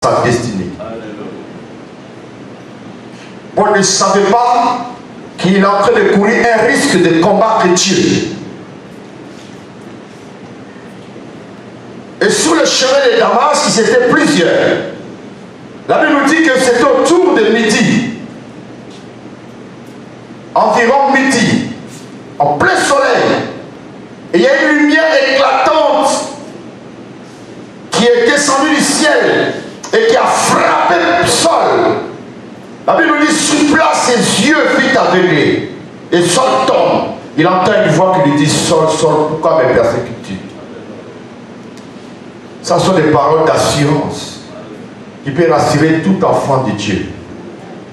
sa destinée. Paul ne savait pas qu'il est en train de courir un risque de combattre Dieu. Et sur le chemin de Damas, ils étaient plusieurs. La Bible nous dit que c'était autour de midi. Environ midi. En plein soleil. Et il y a une lumière éclatante qui est descendue du ciel et qui a frappé le sol. La Bible nous dit, sur place, ses yeux furent aveuglés. Et Saul tombe. Il entend une voix qui lui dit, Saul, Saul, pourquoi me persécutes-tu? Ça sont des paroles d'assurance qui peuvent rassurer tout enfant de Dieu.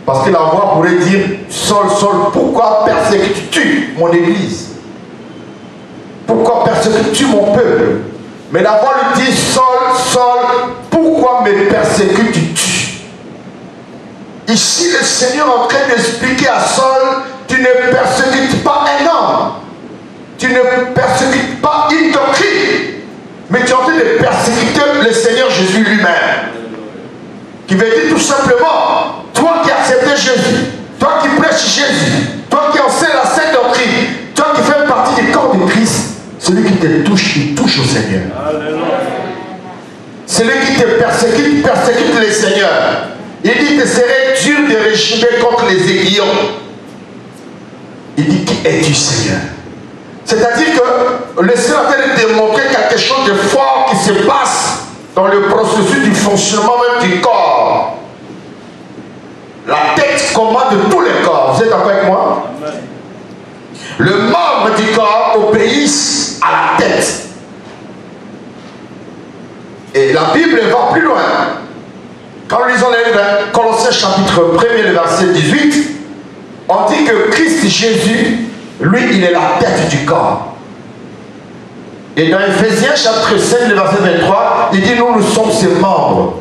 Parce que la voix pourrait dire, Saul, Saul, pourquoi persécutes-tu mon église? Pourquoi persécutes-tu mon peuple? Mais la voix lui dit, Saul, Saul, pourquoi me persécutes-tu? Ici, le Seigneur est en train d'expliquer à Saul, tu ne persécutes pas un homme, tu ne persécutes pas une doctrine, mais tu es en train de persécuter le Seigneur Jésus lui-même. Qui veut dire tout simplement, toi qui acceptes Jésus, toi qui prêches Jésus, toi qui enseignes la sainte doctrine, toi qui fais partie du corps de Christ, celui qui te touche, il touche au Seigneur. Celui qui te persécute, persécute le Seigneur. Il dit que ce serait dur de régimer contre les aiguillons. Il dit, qui es-tu, Seigneur? C'est-à-dire que le Seigneur a de démontrer quelque chose de fort qui se passe dans le processus du fonctionnement même du corps. La tête commande tous les corps. Vous êtes d'accord avec moi? Amen. Le membre du corps obéisse à la tête. Et la Bible va plus loin. Quand nous lisons les Colossiens chapitre 1er, le verset 18, on dit que Christ Jésus, lui, il est la tête du corps. Et dans Ephésiens chapitre 5, le verset 23, il dit, nous sommes ses membres.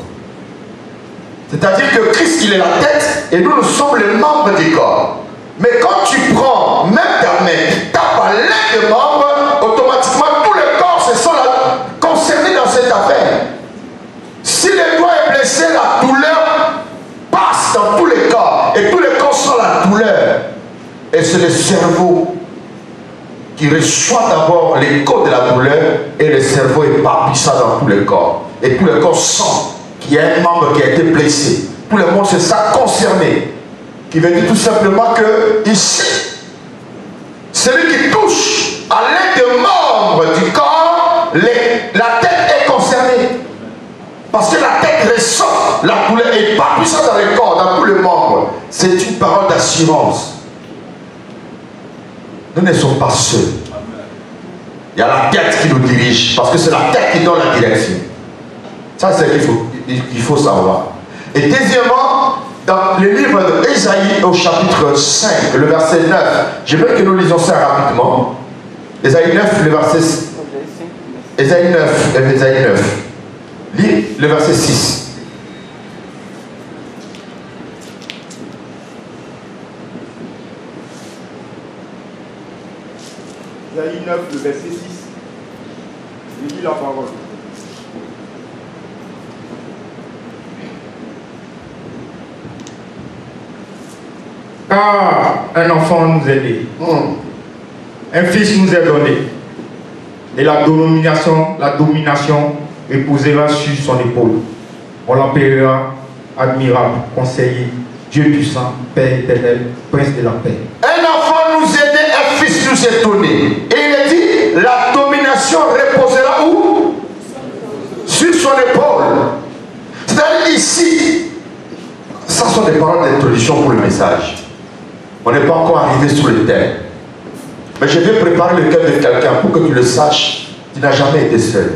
C'est-à-dire que Christ, il est la tête, et nous sommes les membres du corps. Mais quand tu prends même ta main, tu tapes à l'un des membres, automatiquement, tous les corps se sont concernés dans cette affaire. Si le doigt est blessé, la douleur passe dans tous les corps. Et tous les corps sont la douleur. Et c'est le cerveau qui reçoit d'abord l'écho de la douleur. Et le cerveau éparpille ça dans tous les corps. Et tous les corps sentent qu'il y a un membre qui a été blessé. Tout le monde se sent concerné. Qui veut dire tout simplement que ici, celui qui touche à l'un des membres du corps, la tête est concernée. Parce que la tête ressent la douleur et pas tout ça dans le corps, dans tous les membres. C'est une parole d'assurance. Nous ne sommes pas seuls. Il y a la tête qui nous dirige, parce que c'est la tête qui donne la direction. Ça, c'est ce qu'il faut savoir. Et deuxièmement, dans le livre d'Ésaïe au chapitre 5, le verset 9, j'aimerais que nous lisions ça rapidement. Ésaïe 9, le verset... Ésaïe 9. Lis le verset 6. Ésaïe 9, le verset 6. Il lit la parole. Car un enfant nous est né, un fils nous est donné, et la domination reposera sur son épaule. On l'appellera admirable, conseiller, Dieu puissant, Père éternel, Prince de la paix. Un enfant nous est né, un fils nous est donné. Et il est dit, la domination reposera où? Sur son épaule. C'est-à-dire ici, ça sont des paroles d'introduction pour le message. On n'est pas encore arrivé sur le terre. Mais je vais préparer le cœur de quelqu'un pour que tu le saches. Tu n'as jamais été seul.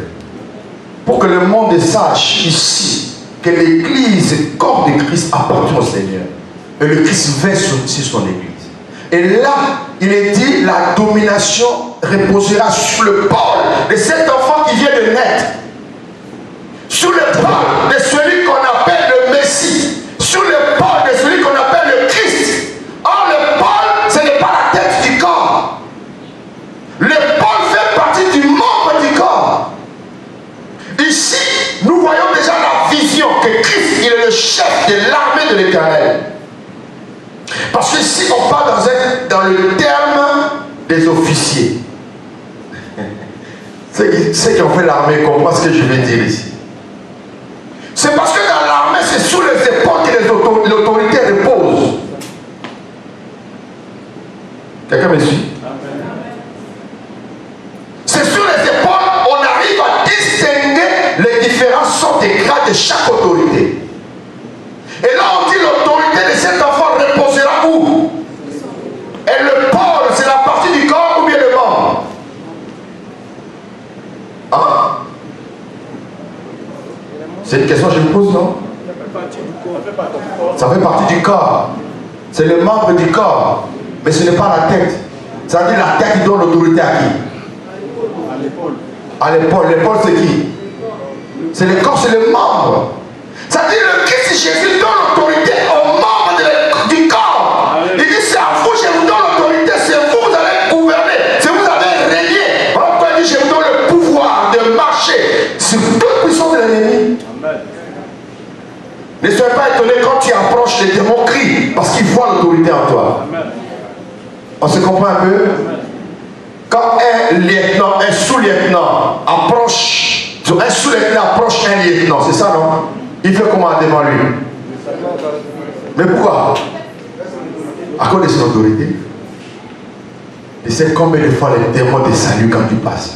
Pour que le monde sache ici que l'Église, le corps de Christ, appartient au Seigneur. Et le Christ veille sur son Église. Et là, il est dit, la domination reposera sur le pôle de cet enfant qui vient de naître. Sur le pôle de celui qu'on appelle le Messie. Sur le pôle de celui qu'on appelle le Christ. Or, le pôle, ce n'est pas la tête du corps. Le pôle fait partie du membre du corps. Ici, nous voyons déjà la vision que Christ le chef de l'armée de l'Éternel. Parce que si on parle dans le terme des officiers, ceux qui ont fait l'armée comprennent ce que je vais dire ici. C'est parce que dans l'armée, c'est sous les épaules que l'autorité repose. Quelqu'un me suit? C'est sur les épaules on arrive à distinguer les différents sortes de grades de chaque autorité. Et là on dit l'autorité de cet enfant reposera où? Et le pôle, c'est la partie du corps ou bien le membre? Hein? C'est une question que je me pose, non? Ça fait partie du corps. C'est le membre du corps. Mais ce n'est pas la tête. Ça veut dire la tête qui donne l'autorité à qui? À l'épaule. À l'épaule. L'épaule c'est qui? C'est le corps, c'est le membre. Ça veut dire le Christ Jésus donne l'autorité aux membres du corps. Il dit c'est à vous, je vous donne l'autorité, c'est vous, vous allez gouverner, c'est vous allez régner. Voilà pourquoi il dit je vous donne le pouvoir de marcher sur toute puissance de l'ennemi. Ne soyez pas étonné quand tu approches, les démons crient parce qu'ils voient l'autorité en toi. Amen. On se comprend un peu? Quand un lieutenant, un sous-lieutenant approche, un sous-lieutenant approche un lieutenant, c'est ça non? Il fait comment devant lui? Mais pourquoi? À cause de son autorité. Et c'est combien de fois les démons te saluent quand tu passes?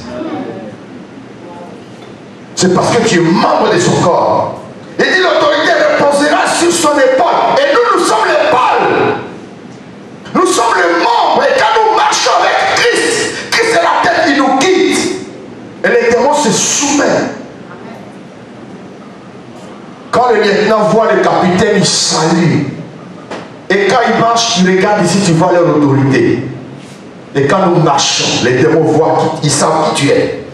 C'est parce que tu es membre de son corps. Il dit l'autorité reposera sur son épaule. Et nous sommes l'épaule. Nous sommes le membre. Et quand nous marchons avec Christ, Christ est la tête qui nous quitte. Et les démons se soumettent. Quand le lieutenant voit le capitaine, il salue. Et quand il marche, il regarde ici, tu vois leur autorité. Et quand nous marchons, les démons voient, ils savent qui tu es.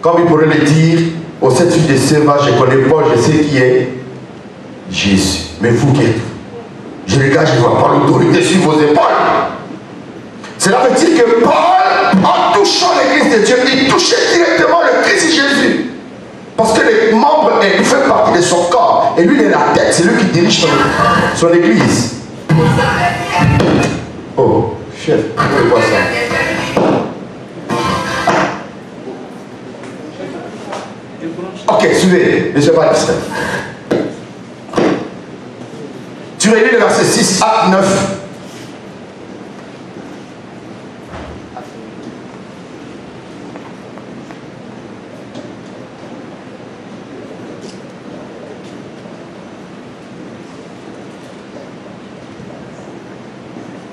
Comme il pourrait le dire, oh, cette fille de Séva, je ne connais pas, je sais qui est Jésus. Mais vous qui êtes? Je regarde, je ne vois pas l'autorité sur vos épaules. Cela veut dire que Paul, en touchant l'église de Dieu, il touchait directement le Christ Jésus. Parce que les membres, il fait partie de son corps. Et lui, il est la tête, c'est lui qui dirige son église. Oh, chef, vous voyez ça? Ok, suivez, ne soyez pas distrait. Tu relis le verset 6, acte 9.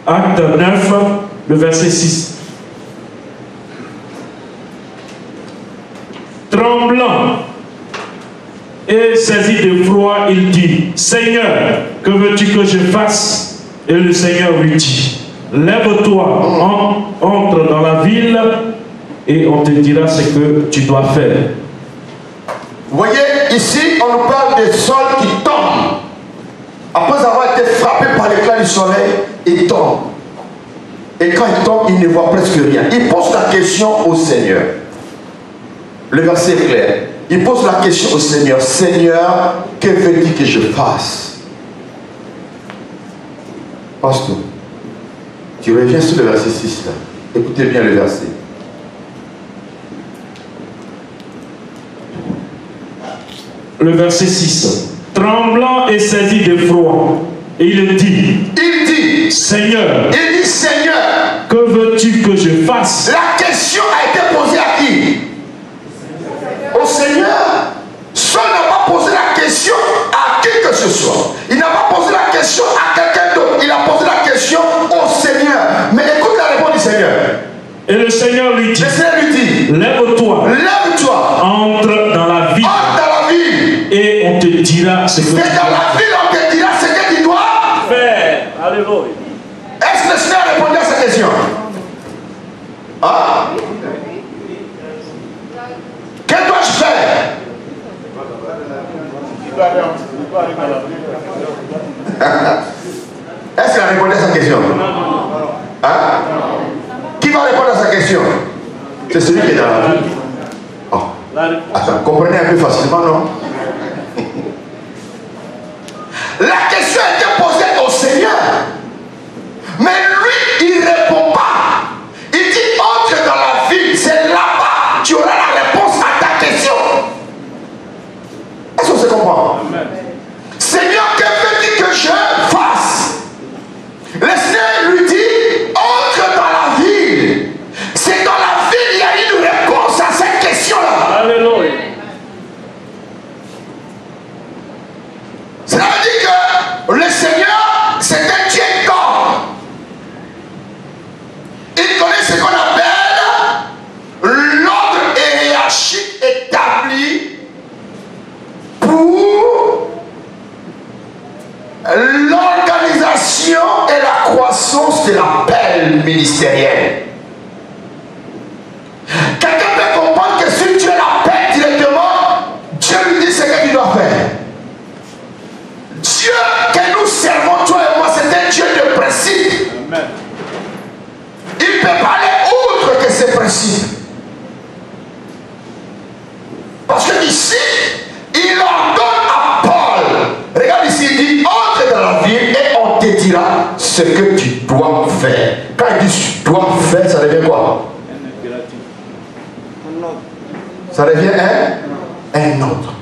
Acte 9, le verset 6. Tremblant et saisi d'effroi, il dit, Seigneur, que veux-tu que je fasse? Et le Seigneur lui dit, lève-toi, entre dans la ville et on te dira ce que tu dois faire. Vous voyez, ici, on nous parle des sols qui tombent. Après avoir été frappé par l'éclat du soleil, il tombe. Et quand il tombe, il ne voit presque rien. Il pose la question au Seigneur. Le verset est clair. Il pose la question au Seigneur. Seigneur, que veux-tu que je fasse? Pasteur, tu reviens sur le verset 6 là. Écoutez bien le verset. Le verset 6. Tremblant et saisi d'effroi, et il dit, Seigneur, que veux-tu que je fasse? La question a été posée à qui? Au Seigneur. Seul n'a pas posé la question à qui que ce soit. Il n'a pas posé la question à quelqu'un d'autre. Il a posé la question au Seigneur. Mais écoute la réponse du Seigneur. Et le Seigneur lui dit, lève-toi, entre dans la ville. Et on te dira ce que tu dois faire. Dans la ville, on te dira ce que tu dois faire. Alléluia. Est-ce que le Seigneur a répondu à cette question? Ah? Que dois-je faire? Est-ce qu'il a répondu à sa question? Hein? Qui va répondre à sa question? C'est celui qui est dans la ville. Oh. Attends, comprenez un peu facilement, non? Mais lui, il ne répond pas. Il dit entre dans la ville, c'est là-bas, tu auras la réponse à ta question. Est-ce qu'on se comprend? Amen. Seigneur, que veux-tu que je fasse? Le Seigneur lui dit, entre dans la ville. C'est dans la ville, il y a une réponse à cette question-là. Alléluia. Cela veut dire que le Seigneur, c'est un Dieu d'ordre. Il connaît ce qu'on appelle l'ordre hiérarchique établi pour l'organisation et la croissance de l'appel ministériel. Quelqu'un peut comprendre que si tu l'appelles directement, Dieu lui dit ce que tu dois faire. Dieu que nous servons, toi et moi, c'est un Dieu de principe. Amen. Il ne peut pas aller outre que ces principes. Parce que ici, il ordonne à Paul. Regarde ici, il dit, entre dans la ville et on te dira ce que tu dois faire. Quand il dit tu dois faire, ça devient quoi? Ça devient un autre.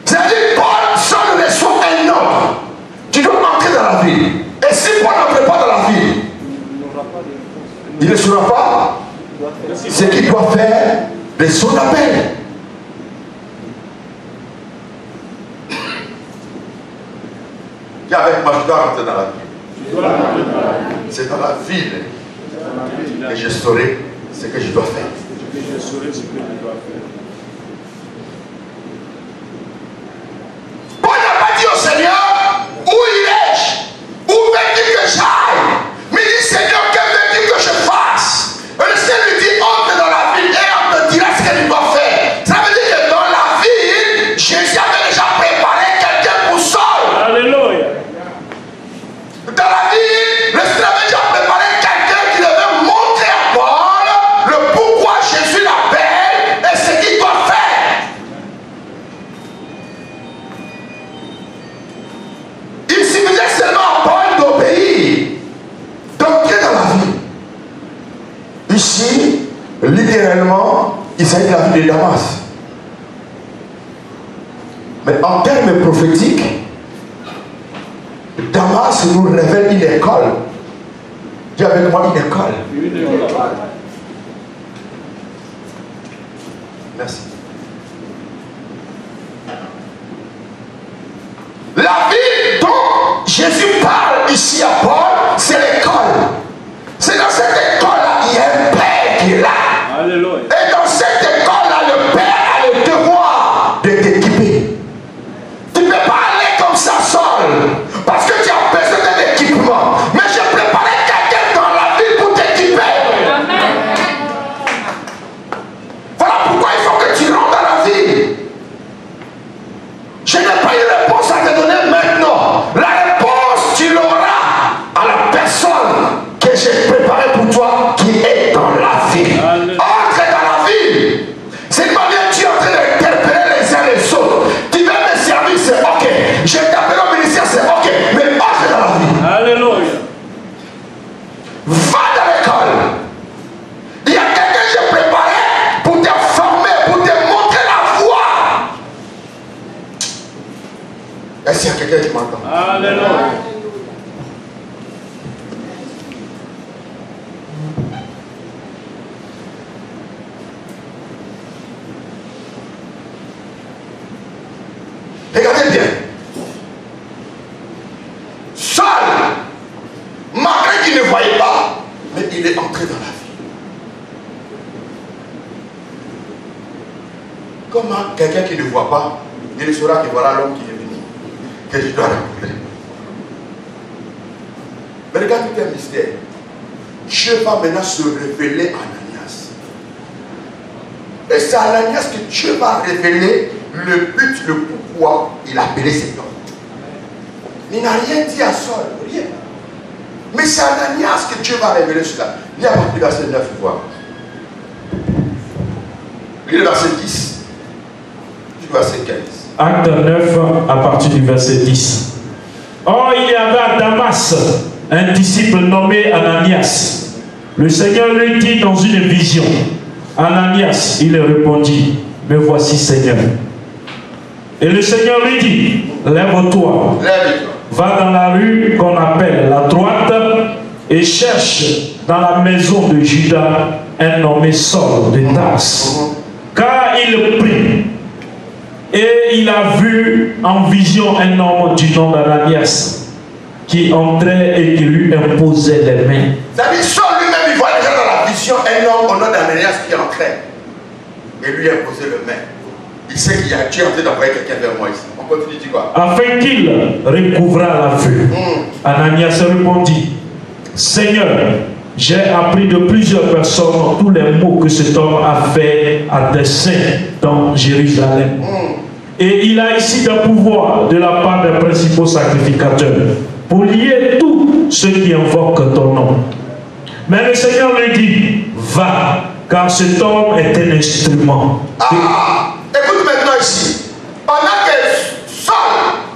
C'est-à-dire, Paul, ça ne reçoit un ordre. Tu dois entrer dans la ville. Et si Paul n'entre pas dans la ville, il ne saura pas ce qu'il doit faire de son appel. Qui avec moi, je dois rentrer dans la ville. C'est dans la ville que je saurai ce que je dois faire. Paul n'a pas dit au Seigneur, où irai-je? Où veux-tu que j'aille? Mais il dit, Seigneur, que veux-tu que je fasse? Et le Seigneur lui dit, entre dans la ville et on te dira ce que tu dois faire. Ça veut dire que dans la ville, Jésus avait déjà préparé quelqu'un pour Saul. Alléluia. Dans la ville, le Seigneur avait déjà préparé quelqu'un qui devait montrer à Paul le pourquoi Jésus l'appelle et ce qu'il doit faire. Il suffisait seulement à Paul d'obéir, d'entrer dans la vie. Ici, littéralement, il s'agit de la ville de Damas. Mais en termes prophétiques, Damas nous révèle une école. Dis avec moi une école. Une école. Merci. La ville dont Jésus parle ici à Paul, c'est l'école. C'est dans cette école-là qu'il y a un père qui est là. Alléluia. Et dans cette école-là, le père a le devoir de t'équiper. Tu ne peux pas aller comme ça seul, parce que tu as besoin d'un équipement. Mais j'ai préparé quelqu'un dans la ville pour t'équiper. Voilà pourquoi il faut que tu rentres dans la ville. Je n'ai pas une réponse à te donner maintenant. La réponse, tu l'auras à la personne que j'ai préparée pour toi qui est dans la ville. Entre dans la ville. C'est pas bien tu es en train d'interpeller les uns les autres. Tu veux me servir, c'est ok. Je t'appelle au ministère, c'est ok. Mais entre dans la ville. Alléluia. Va dans l'école. Il y a quelqu'un que j'ai préparé pour te former, pour te montrer la voie. Est-ce qu'il y a quelqu'un qui m'entend? Alléluia. Regardez bien. Seul, malgré qu'il ne voyait pas, mais il est entré dans la vie. Comment quelqu'un qui ne voit pas, il saura qu'il voilà l'homme qui est venu, que je dois rencontrer. Mais regarde tout un mystère. Dieu va maintenant se révéler à Ananias. Et c'est à Ananias que Dieu va révéler le but, le pourquoi il a appelé cet homme. Il n'a rien dit à Saul, rien. Mais c'est à Ananias que Dieu va révéler cela. Il y a à partir du verset 9, voir. Lis le verset 10. Du verset 15. Acte 9 à partir du verset 10. Or, il y avait à Damas un disciple nommé Ananias. Le Seigneur lui dit dans une vision, Ananias, il répondit, me voici Seigneur. Et le Seigneur lui dit, lève-toi, va dans la rue qu'on appelle la droite et cherche dans la maison de Judas un nommé Saul de Tarse. Car il prie et il a vu en vision un homme du nom d'Ananias qui entrait et qui lui imposait les mains. C'est-à-dire, Saul lui-même, il voit déjà dans la vision un homme au nom d'Ananias qui entrait et lui imposait les mains. Il sait qu'il y a Dieu en train d'envoyer quelqu'un vers moi ici. On continue, dit quoi? Afin qu'il recouvrât la vue. Ananias répondit, Seigneur, j'ai appris de plusieurs personnes tous les maux que cet homme a fait à tes saints dans Jérusalem. Et il a ici des pouvoirs de la part des principaux sacrificateurs pour lier tous ceux qui invoquent ton nom. Mais le Seigneur lui dit, va, car cet homme est un instrument. Écoute maintenant ici. Pendant que Saul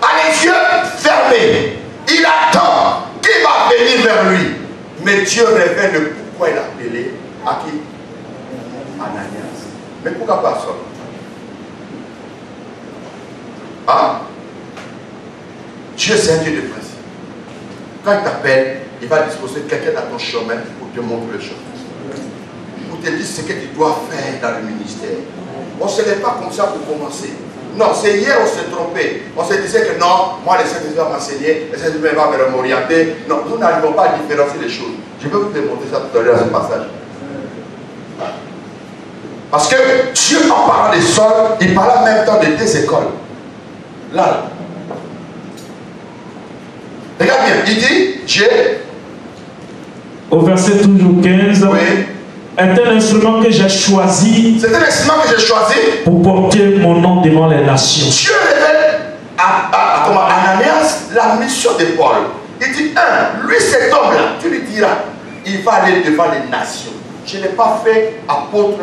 a les yeux fermés, il attend qui va venir vers lui. Mais Dieu révèle pourquoi il a appelé à qui? Ananias. Mais pourquoi pas Saul? Dieu, c'est un Dieu de principe. Quand il t'appelle, il va disposer quelqu'un dans ton chemin pour te montrer le chemin. Pour te dire ce que tu dois faire dans le ministère. On ne se lève pas comme ça pour commencer. Non, c'est hier on s'est trompé. On se disait que non, moi les Saint-Esprit vont m'enseigner, les Saint-Esprit vont m'orienter. Non, nous n'arrivons pas à différencier les choses. Je vais vous démontrer ça tout à l'heure dans ce passage. Parce que Dieu, en parlant des sols, il parle en même temps de deux écoles. Là. Regarde bien, il dit, Dieu. Au verset toujours 15. Oui. Est un instrument que j'ai choisi. C'est un instrument que j'ai choisi pour porter mon nom devant les nations. Dieu révèle à Ananias la mission de Paul. Il dit, lui cet homme-là, tu lui diras, il va aller devant les nations. Je n'ai pas fait apôtre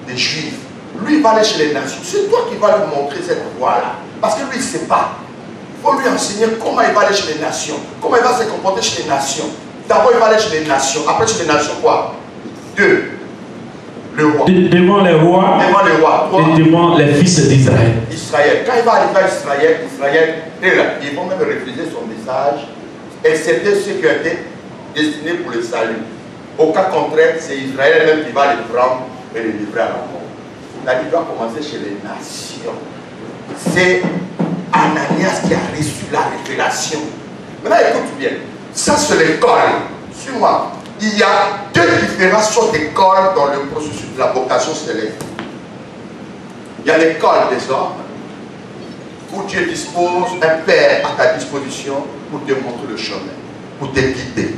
des Juifs. Lui, il va aller chez les nations. C'est toi qui vas lui montrer cette voie-là. Parce que lui, il ne sait pas. Il faut lui enseigner comment il va aller chez les nations. Comment il va se comporter chez les nations. D'abord, il va aller chez les nations. Après, chez les nations, quoi? Deux. Le roi. Devant les rois. Devant les rois. Et devant les fils d'Israël. Israël. Quand il va arriver à Israël, ils vont même refuser son message, excepté ceux qui ont été destinés pour le salut. Au cas contraire, c'est Israël même qui va les prendre et les livrer à la mort. La vie doit commencer chez les nations. C'est Ananias qui a reçu la révélation. Maintenant, écoute bien. Ça, c'est l'école. Suis-moi. Il y a deux différentes sortes d'écoles dans le processus de la vocation céleste. Il y a l'école des hommes, où Dieu dispose un père à ta disposition pour te montrer le chemin, pour te guider.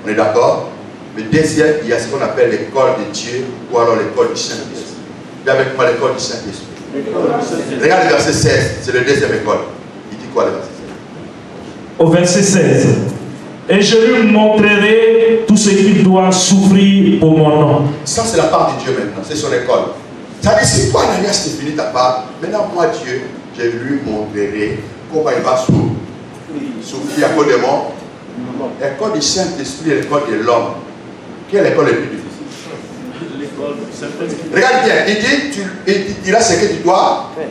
On est d'accord? Le deuxième, il y a ce qu'on appelle l'école de Dieu, ou alors l'école du Saint-Esprit. Il y a avec moi l'école du Saint-Esprit. Regarde le verset 16, c'est le deuxième école. Il dit quoi le verset 16? Au verset 16. Et je lui montrerai tout ce qu'il doit souffrir pour mon nom. Ça, c'est la part de Dieu maintenant, c'est son école. Ça dit, si toi, Ananias, tu finis ta part, maintenant, moi, Dieu, je lui montrerai comment il va souffrir à cause de moi. L'école du Saint-Esprit et l'école de l'homme. Quelle est l'école la plus difficile? L'école du Saint-Esprit. Regarde bien, il dit là ce que tu dois faire.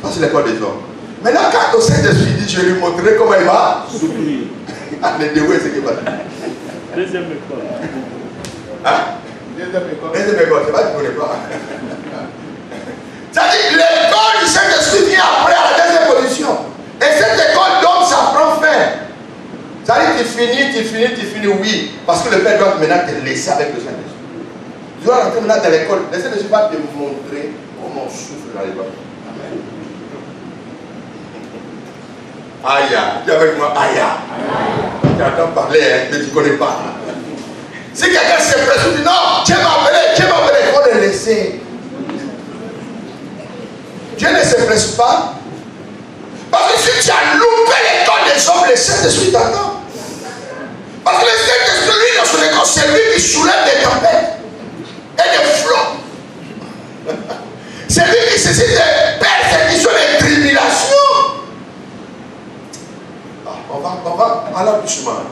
Ça, c'est l'école des hommes. Maintenant, quand le Saint-Esprit dit, je lui montrerai comment il va souffrir. Les dévoués, c'est qui va dire. Deuxième école. Hein? Deuxième école, c'est pas du connais pas. C'est-à-dire l'école du Saint-Esprit vient après à la deuxième position. Et cette école d'homme s'apprend à faire. C'est-à-dire tu finis, oui. Parce que le Père doit maintenant te laisser avec le Saint-Esprit. Tu dois rentrer maintenant dans l'école. Le Saint-Esprit va te montrer comment on souffre dans l'école. Amen. Aïe, dis avec moi, aïe. Tu entends parler, hein, mais tu ne connais pas. Si quelqu'un se presse, tu dis non, Dieu m'a appelé, il faut le laisser. Dieu ne se presse pas. Parce que si tu as loupé l'école des hommes, le Saint-Esprit t'attend. Parce que le Saint-Esprit, lui, dans son école, c'est lui qui soulève des tempêtes et des flots. C'est lui qui saisit des persécutions, des tribulations. On l'accouchement.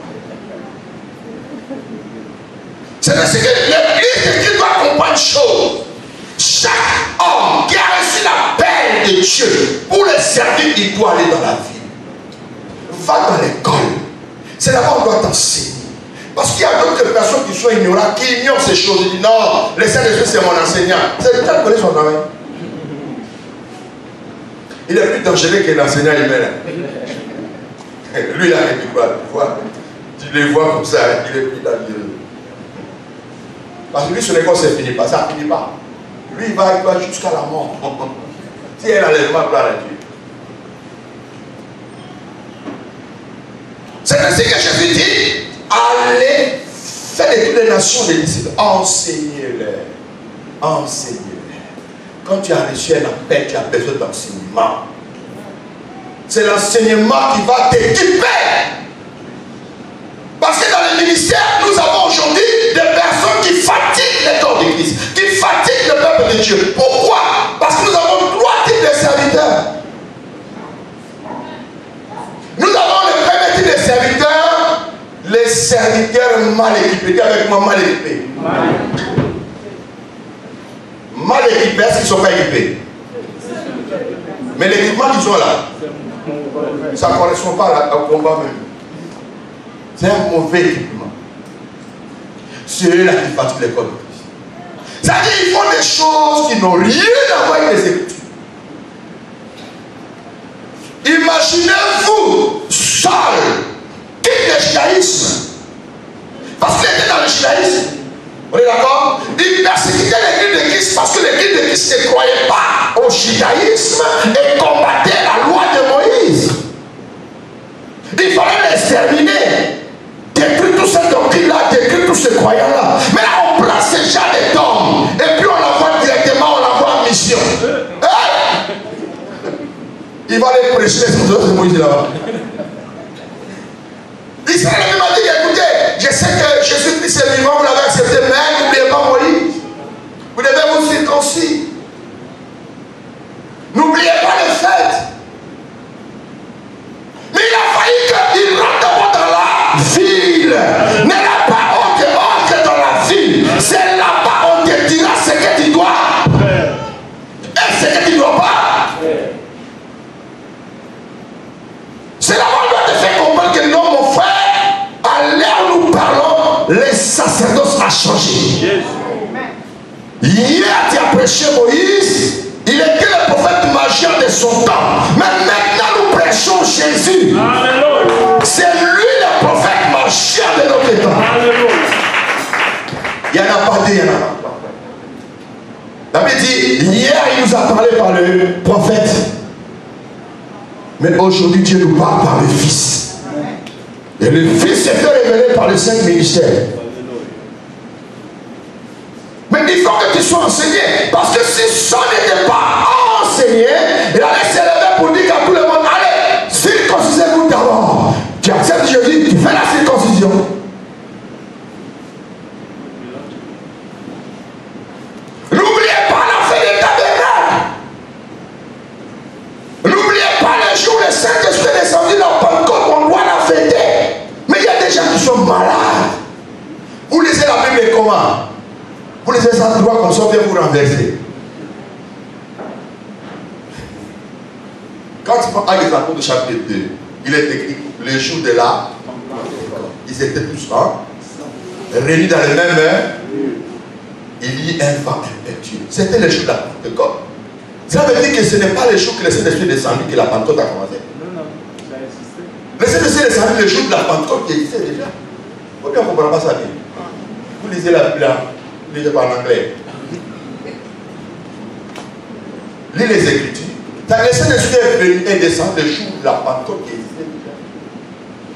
C'est ainsi que l'Église qui doit comprendre une chose. Chaque homme qui a reçu l'appel de Dieu pour le servir, il doit aller dans la vie. Va dans l'école. C'est là-bas qu'on doit t'enseigner. Parce qu'il y a d'autres personnes qui sont ignorantes, qui ignorent ces choses. Ils disent non, le Saint-Esprit c'est mon enseignant. C'est le temps de connaître son travail. Il est plus dangereux que l'enseignant lui-même. Lui, il a arrêté quoi. Tu le vois comme ça, il est plus dangereux. Parce que lui, son école, ça ne finit pas. Ça ne finit pas. Lui, il va jusqu'à la mort. Si elle a l'enlèvement, gloire à Dieu. C'est ainsi que Jésus dit, allez, faites de toutes les nations des disciples. Enseignez-les. Enseignez-les. Quand tu as reçu un appel, tu as besoin d'enseignement. C'est l'enseignement qui va t'équiper. Parce que dans le ministère, nous avons aujourd'hui des personnes qui fatiguent les corps de Christ, qui fatiguent le peuple de Dieu. Pourquoi? Parce que nous avons trois types de serviteurs. Nous avons le premier type de serviteurs, les serviteurs mal équipés. Dis avec moi, mal équipés. Mal équipés, est-ce qu'ils ne sont pas équipés? Mais l'équipement qu'ils ont là, ça ne correspond pas au combat même. C'est un mauvais équipement. C'est eux-là qui fatiguent les corps de Christ. C'est-à-dire qu'ils font des choses qui n'ont rien à voir avec les Écritures. Imaginez-vous, Saul quitte le judaïsme. Parce qu'il était dans le judaïsme. On est d'accord? Il persécutait l'église de Christ parce que l'église de Christ ne croyait pas au judaïsme et combattait la loi de Moïse. Il fallait l'exterminer. Détruire toute cette doctrine-là, détruire tous ces croyants-là. Mais là, on prend ces gens d'hommes et puis on l'envoie directement, on l'envoie en mission. Hein? Il va aller prêcher les sacerdotes de Moïse là-bas. Israël même a dit, écoutez, je sais que Jésus-Christ est vivant, vous l'avez accepté, mais n'oubliez pas Moïse. Vous devez vous circoncis. N'oubliez pas les fêtes. Mais il a failli qu'il rentre dans la ville. Ne l'a pas honte, entre dans la ville. C'est là-bas on te dira ce que tu dois et ce que tu ne dois pas. C'est là-bas on doit te faire comprendre que non, mon frère, à l'heure où nous parlons, les sacerdoces a changé. Hier, tu as prêché Moïse. Il était le prophète majeur de son temps. Mais maintenant, nous prêchons Jésus. C'est lui le prophète majeur de notre temps. Il n'y en a pas deux, il y en a pas. La Bible dit, hier, il nous a parlé par le prophète. Mais aujourd'hui, Dieu nous parle par le Fils. Et le Fils s'est fait révéler par les 5 ministères. Mais il faut que tu sois enseigné. Parce que si ça n'était pas enseigné, il allait s'élever pour dire à tout le monde, allez, circoncisez-vous d'abord. Tu acceptes Jésus, tu fais la circoncision. N'oubliez pas la fête des tabernacles. N'oubliez pas le jour où le Saint-Esprit est descendu dans Pentecôte, on doit la fêter. Mais il y a des gens qui sont malades. Vous lisez la Bible comment? Vous lisez ça droit comme ça, bien vous renverser. Quand tu prends Actes des Apôtres chapitre 2, il est écrit le jour de la Pentecôte. Ils étaient tous réunis dans le même heure. Il y a un vent impétueux. C'était le jour de la Pentecôte. Ça veut dire que ce n'est pas le jour que le Saint-Esprit est descendu que la Pentecôte a commencé. Non, ça a existé. Le Saint-Esprit est descendu le jour de la Pentecôte qui existait déjà. Pourquoi on ne comprend pas ça bien? Vous lisez la Bible là. Lisez pas en anglais. Lisez les Écritures. Le Saint-Esprit est venu et descendu le jour de la Pentecôte qui existait déjà.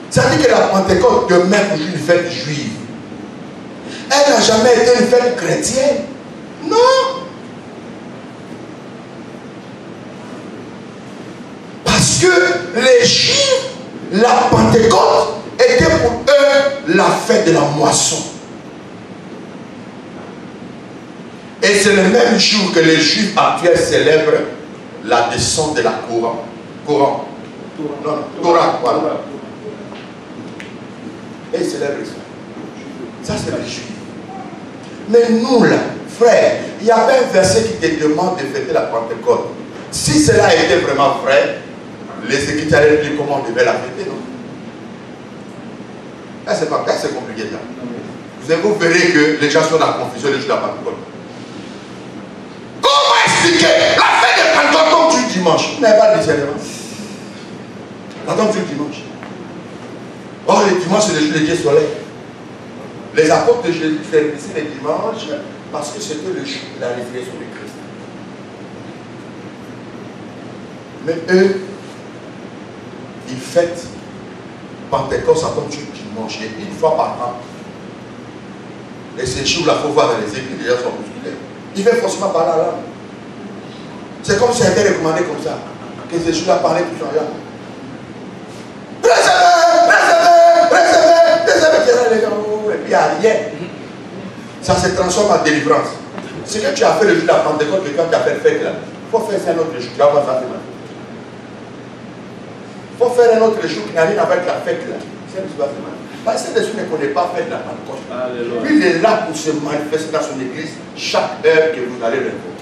Ça dit que la Pentecôte demeure toujours une fête juive. Elle n'a jamais été une fête chrétienne. Non. Parce que les Juifs, la Pentecôte était pour eux la fête de la moisson. Et c'est le même jour que les Juifs actuels célèbrent la descente de la Torah. Voilà. Et ils célèbrent ça. Ça, c'est les Juifs. Mais nous, là, frère, il y a un verset qui te demande de fêter la Pentecôte. Si cela était vraiment vrai, les Écritures allaient dire comment on devait la fêter, non? Là, c'est pas c'est compliqué, là. Vous verrez que les gens sont dans la confusion le jour de la Pentecôte. Comment expliquer la fête de Pentecôte comme tu dimanche? Vous n'avez pas de discernement. Attends, tu le dimanche. Or, le dimanche, c'est le jour de Dieu soleil. Les apôtres de Jésus servissaient les dimanches parce que c'était le jour de la résurrection de Christ. Mais eux, ils fêtent Pentecôte, ça tombe sur dimanche, une fois par an. Et ces jours-là, il faut voir dans les églises, les gens sont bousculés. Il fait forcément parler à l'âme. C'est comme si ça a été recommandé comme ça. Que ces jours-là parlaient tout le temps. Et puis il n'y a rien. Ça se transforme en délivrance. Ce que tu as fait le jour de la Pentecôte, que quand tu as fait le fête là, il faut faire ça un autre jour. Tu vas voir ça demain. Il faut faire un autre jour qui n'a rien avec la fête là. C'est ce qui va faire. Parce que celui ne connaît pas faire de la Pentecôte. Lui, il est là pour se manifester dans son église chaque heure que vous allez le voir.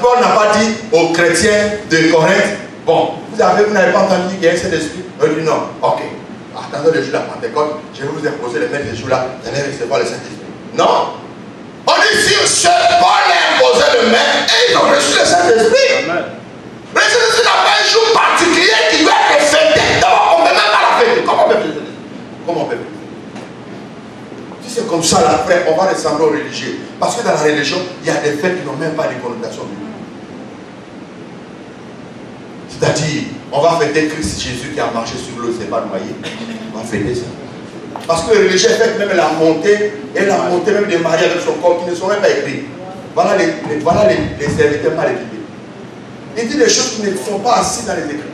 Paul n'a pas dit aux chrétiens de Corinthe, bon, vous n'avez pas entendu qu'il y a un Saint-Esprit? Il dit non, ok. Attendez le jour de la Pentecôte, je vais vous imposer les maîtres des jours là, vous allez recevoir le Saint-Esprit. Non! On dit si Paul a imposé le maître et ils ont reçu le Saint-Esprit. Mais le Saint-Esprit n'a pas un jour particulier qui doit être fêté. D'abord, on ne peut même pas la fêter. Comment on peut faire ça? Comment on peut faire? Si c'est comme ça, là, frère, on va ressembler aux religieux. Parce que dans la religion, il y a des fêtes qui n'ont même pas de connotation biblique. C'est-à-dire, on va fêter Christ Jésus qui a marché sur l'eau, il ne s'est pas noyé. On va fêter ça. Parce que le religieux fête même la montée, et la montée même de Marie avec son corps qui ne sont même pas écrits. Voilà les serviteurs mal équipés. Il dit des choses qui ne sont pas assises dans les Écritures.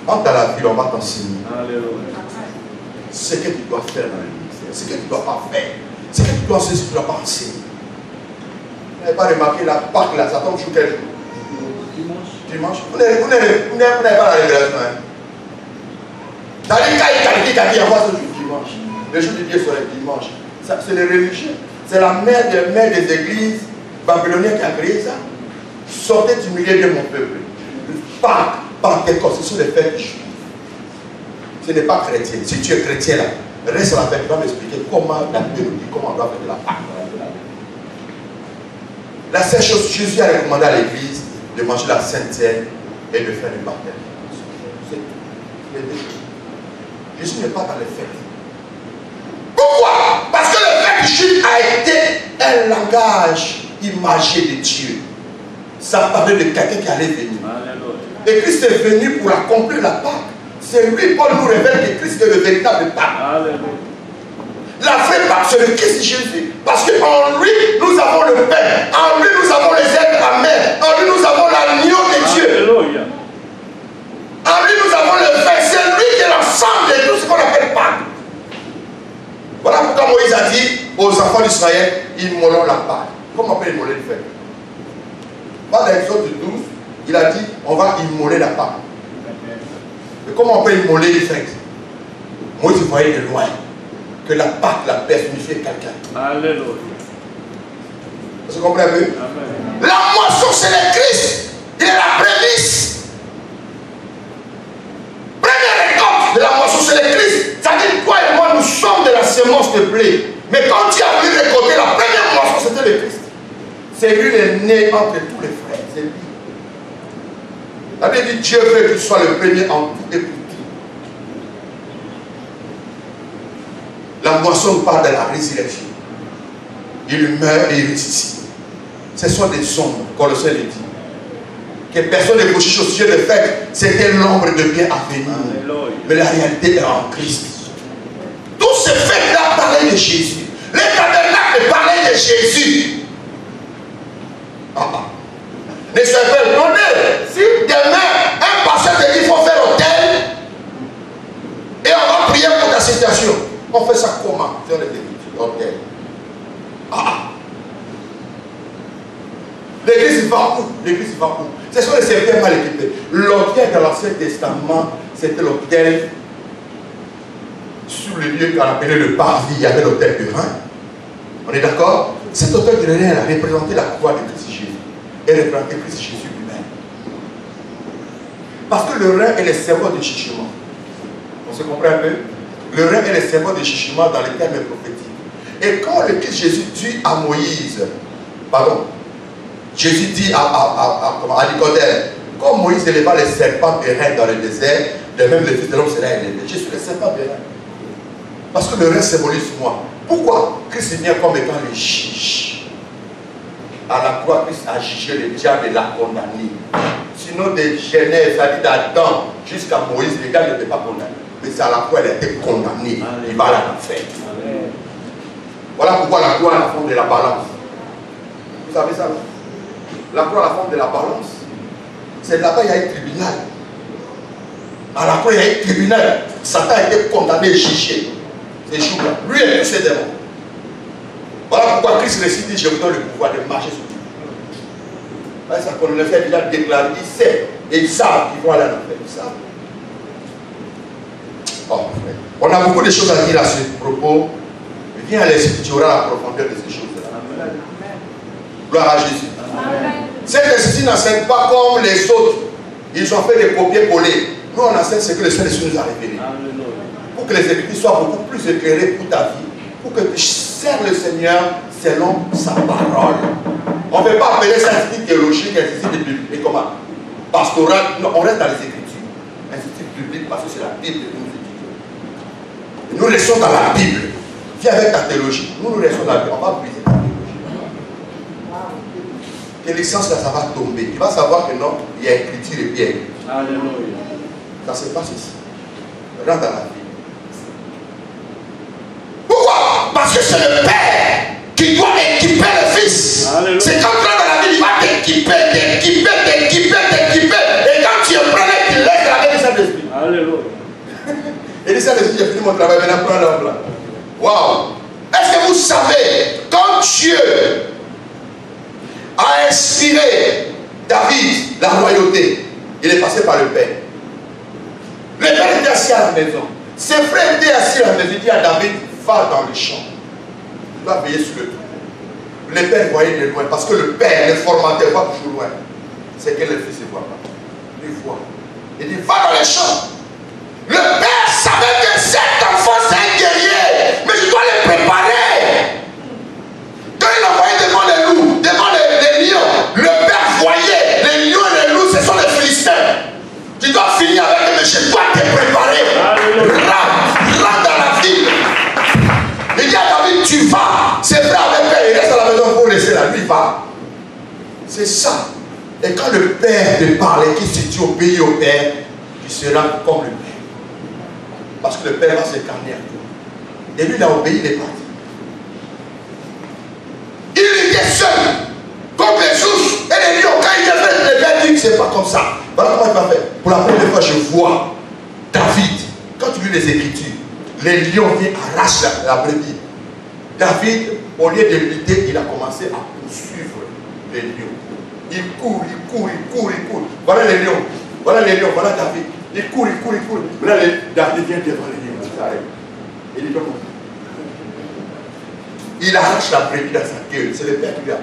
Entre dans la ville, on va t'enseigner ce que tu dois faire dans le ministère, ce que tu ne dois pas faire, ce que tu dois enseigner, ce que tu ne dois pas enseigner. Vous n'avez pas remarqué la Pâque là, ça tombe sur quel jour? Dimanche. Vous n'avez pas la révélation. C'est-à-dire qu'il y a ce jour dimanche. Le jour de Dieu serait dimanche. C'est les religieux. C'est la mère des églises babyloniennes qui a créé ça. Sortez du milieu de mon peuple. Pâques, Pentecôte, ce sont des fêtes juives. Ce n'est pas chrétien. Si tu es chrétien là, reste à la fête, tu vas m'expliquer comment la Bible nous dit comment on doit faire de la Pâque. La seule chose, Jésus a recommandé à l'église de manger la Sainte Seine et de faire le baptême. C'est les deux choses. Jésus n'est pas dans les fêtes. Pourquoi? Parce que le fête juif a été un langage imagé de Dieu. Ça parlait de quelqu'un qui allait venir. Et Christ est venu pour accomplir la Pâque. C'est lui, Paul nous révèle que Christ est le véritable Pâque. La vraie Pâque, c'est le Christ Jésus. Parce qu'en lui, nous avons le Père. En lui, nous avons les êtres amers. En lui, nous avons l'agneau de Dieu. En lui, nous avons le Père. C'est lui qui est l'ensemble de tout ce qu'on appelle Pâque. Voilà pourquoi Moïse a dit aux enfants d'Israël, immolons la Pâque. Comment on peut immoler le Père? Dans l'Exode 12, il a dit, on va immoler la Pâque. Mais comment on peut immoler les fêtes? Moïse voyait de loin que la Pâque, la personnifiait quelqu'un. Alléluia. Vous comprenez un peu? La moisson, c'est le Christ. Il est la prémisse. Première récolte de la moisson, c'est le Christ. C'est-à-dire, toi et moi, nous sommes de la semence de blé. Mais quand tu as voulu récolter la première moisson, c'était le Christ. C'est lui le né entre tous les frères. C'est lui. La Bible dit Dieu veut qu'il soit le premier en tout et pour tout. La moisson parle de la résurrection. Il meurt et il ressuscite. Ce sont des ombres, Colossiens le dit. Que personne ne bouge au sujet de fait, c'était l'ombre de bien à venir. Mais la réalité est en Christ. Tout ce fait-là parlait de Jésus. Les tabernacles parlaient de Jésus. Ne soyez pas étonnés. Si demain, un pasteur te dit qu'il faut faire hôtel, et on va prier pour ta situation, on fait ça comment? Sur les écritures, hôtel. L'église va où? L'église va où? Ce sont les serviteurs mal équipés. L'hôtel dans l'Ancien Testament, c'était l'autel sur le lieu qu'on appelait le parvis. Il y avait l'autel du rein. On est d'accord? Cet autel du rein a représenté la croix de Christ Jésus. Et représentait Christ Jésus lui-même. Parce que le rein est le symbole de chichement. On se comprend un peu? Le rein est le symbole de chichement dans les termes prophétiques. Et quand le Christ Jésus dit à Moïse, pardon, Jésus dit à Nicodème, comme Moïse éleva les serpents périns dans le désert, de même le Fils de l'homme sera élevé. Je suis le serpent périn. Parce que le rein symbolise moi. Pourquoi Christ vient comme étant le juge? À la croix, Christ a jugé le diable et l'a condamné. Sinon, de Genèse, c'est-à-dire d'Adam jusqu'à Moïse, les gars n'étaient pas condamnés. Mais c'est à la croix, elle a été condamnée. Il va à l'enfer. Voilà pourquoi la croix a la forme de la balance. Vous savez ça? La croix a la forme de la balance. C'est là-bas, il y a un tribunal. À la croix, il y a un tribunal. Satan a été condamné et jugé. C'est chou là. Lui et tous ses démons. Voilà pourquoi Christ récite, je vous donne le pouvoir de marcher sur tout. Ça qu'on le fait déjà déclarer, il sait. Et ils savent qu'ils vont aller à l'enfer. Ils savent. Oh, on a beaucoup de choses à dire à ce propos. Viens à l'Esprit, tu auras la profondeur de ces choses-là. Gloire à Jésus. Cet Esprit n'enseigne pas comme les autres. Ils ont fait des copier-coller. Nous, on enseigne ce que le Saint-Esprit nous a révélé. Pour que les Écritures soient beaucoup plus éclairées pour ta vie. Pour que tu sers le Seigneur selon sa parole. On ne peut pas appeler ça institut théologique, institut biblique. Et comment? Pastoral. Non, on reste dans les Écritures. Institut biblique parce que c'est la Bible que nous étudions. Nous restons dans la Bible. Viens avec ta théologie. Nous restons dans la Bible. On va briser ta théologie. Quelle licence là, ça va tomber. Tu vas savoir que non, il y a écriture et bien écrit. Alléluia. Ça se passe ici. Rentre dans la vie. Pourquoi? Parce que c'est le Père qui doit équiper le Fils. C'est quand tu rentres dans la vie, il va t'équiper. Et quand tu es prêt, tu laisses la vie du Saint-Esprit. Alléluia. Et le Saint-Esprit, j'ai fini mon travail, maintenant prends l'homme là. Waouh! Est-ce que vous savez, quand Dieu a inspiré David la royauté, il est passé par le Père. Le Père était assis à la maison. Ses frères étaient assis à la maison. Il dit à David, va dans le champ. Tu dois veiller sur le tout. Le Père voyait de loin. Parce que le Père, le formateur, va toujours loin. C'est que le Fils ne voit pas. Il voit. Il dit, va dans le champ. Le Père savait que cet enfant, c'est un guerrier. Mais je dois le préparer. Quand il envoyait devant les loups, devant les lions, le Père voyait les lions et les loups, ce sont les Philistins. Tu dois finir avec eux, mais je dois te préparer. Rentre dans la ville. Il dit à David, tu vas. C'est vrai avec Père, il reste à la maison pour laisser la lui va. C'est ça. Et quand le Père te parle et qu'il se dit obéis au Père, tu seras comme le Père. Parce que le Père va se calmer à toi. Et lui, il a obéi, il est parti. Il était seul, comme les ours et les lions. Quand il est fait, le Père dit que c'est pas comme ça. Voilà comment il va faire. Pour la première fois, je vois David. Quand tu lis les Écritures, les lions viennent arracher la brebis. David, au lieu de lutter, il a commencé à poursuivre les lions. Il court. Voilà les lions. Voilà David. Il court. Voilà David vient devant les lions. Il s'arrête. Il dit comment? Il arrache la brebis dans sa queue. C'est le Père qui lui a dit.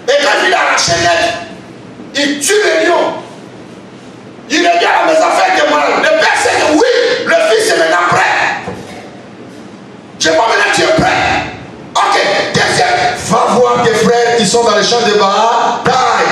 Et quand il a arraché net, il tue les lions. Il regarde à mes affaires de mal. Le Père sait que oui, le Fils est maintenant prêt. Je sais pas maintenant tu es prêt. Ok, deuxième. Va voir tes frères qui sont dans les champs de bataille.